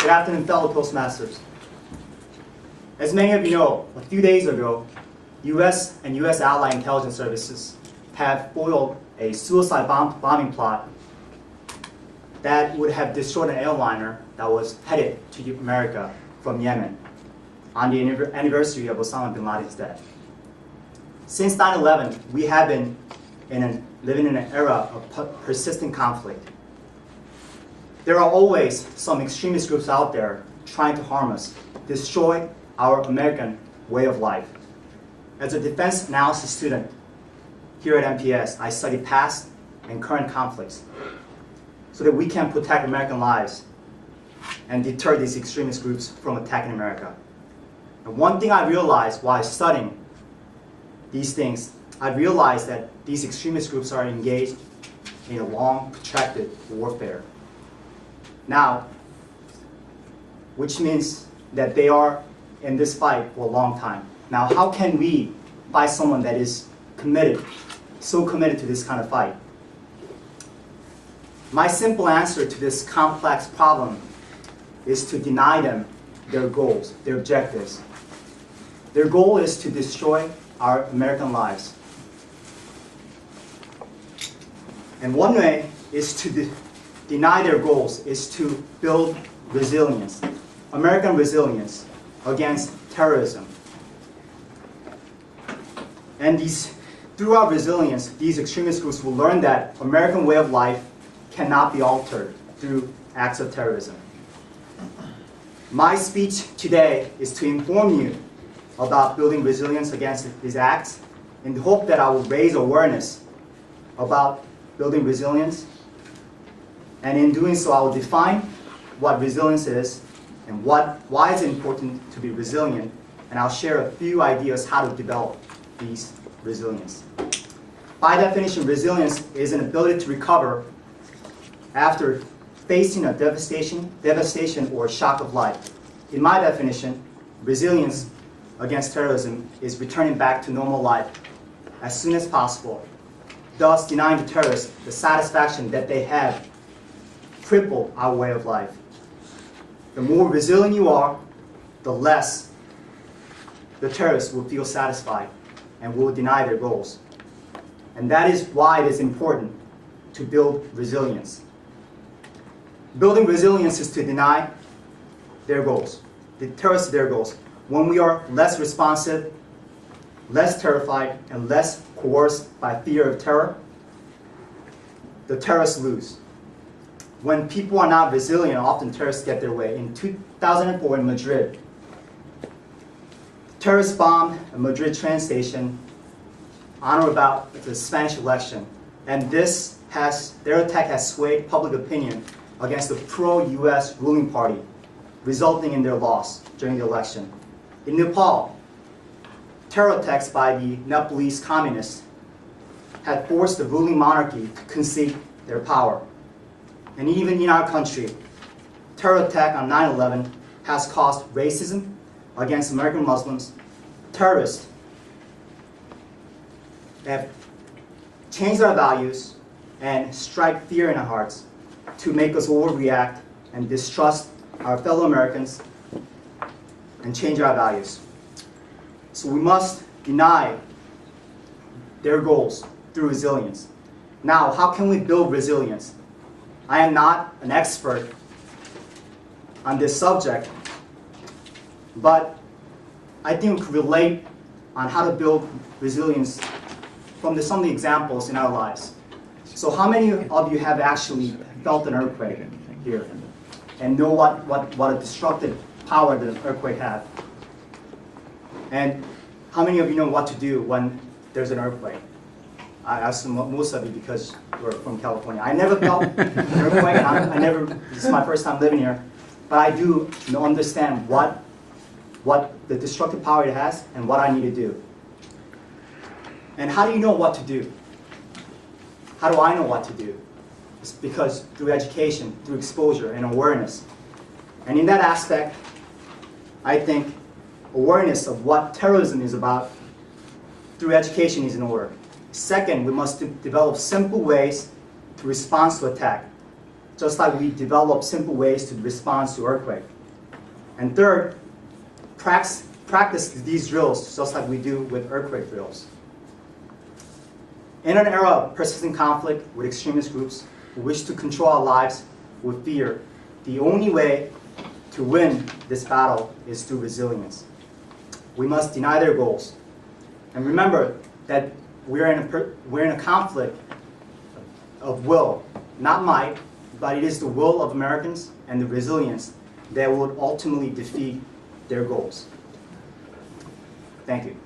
Good afternoon, fellow Toastmasters. As many of you know, a few days ago, U.S. and U.S. allied intelligence services have foiled a suicide bombing plot that would have destroyed an airliner that was headed to America from Yemen on the anniversary of Osama bin Laden's death. Since 9/11, we have been living in an era of persistent conflict. There are always some extremist groups out there trying to harm us, destroy our American way of life. As a defense analysis student here at MPS, I study past and current conflicts so that we can protect American lives and deter these extremist groups from attacking America. And one thing I realized while studying these things, I realized that these extremist groups are engaged in a long, protracted warfare. Now, which means that they are in this fight for a long time. Now, how can we fight someone that is committed, so committed to this kind of fight? My simple answer to this complex problem is to deny them their goals, their objectives. Their goal is to destroy our American lives. And one way is to deny their goals is to build resilience, American resilience against terrorism. And through our resilience, these extremist groups will learn that American way of life cannot be altered through acts of terrorism. My speech today is to inform you about building resilience against these acts in the hope that I will raise awareness about building resilience. And in doing so, I will define what resilience is and why it's important to be resilient. And I'll share a few ideas how to develop these resilience. By definition, resilience is an ability to recover after facing a devastation or shock of life. In my definition, resilience against terrorism is returning back to normal life as soon as possible, thus denying the terrorists the satisfaction that they have crippled our way of life. The more resilient you are, the less the terrorists will feel satisfied and will deny their goals. And that is why it is important to build resilience. Building resilience is to deny their goals, the terrorists their goals. When we are less responsive, less terrified, and less coerced by fear of terror, the terrorists lose. When people are not resilient, often terrorists get their way. In 2004 in Madrid, terrorists bombed a Madrid train station on or about the Spanish election. And their attack has swayed public opinion against the pro-US ruling party, resulting in their loss during the election. In Nepal, terror attacks by the Nepalese communists had forced the ruling monarchy to concede their power. And even in our country, terror attack on 9/11 has caused racism against American Muslims. Terrorists have changed our values and strike fear in our hearts to make us overreact and distrust our fellow Americans and change our values. So we must deny their goals through resilience. Now, how can we build resilience? I am not an expert on this subject, but I think we can relate on how to build resilience from some of the examples in our lives. So how many of you have actually felt an earthquake here and know what a destructive power the earthquake had? And how many of you know what to do when there's an earthquake? I assume most of you because you're from California. I never felt an earthquake, and this is my first time living here, but I do understand what the destructive power it has and what I need to do. And how do you know what to do? How do I know what to do? It's because through education, through exposure and awareness. And in that aspect, I think awareness of what terrorism is about through education is in order. Second, we must develop simple ways to respond to attack. just like we develop simple ways to respond to earthquake. And third, practice these drills just like we do with earthquake drills. In an era of persistent conflict with extremist groups who wish to control our lives with fear, the only way to win this battle is through resilience. We must deny their goals. And remember that we're in a conflict of will, not might, but it is the will of Americans and the resilience that would ultimately defeat their goals. Thank you.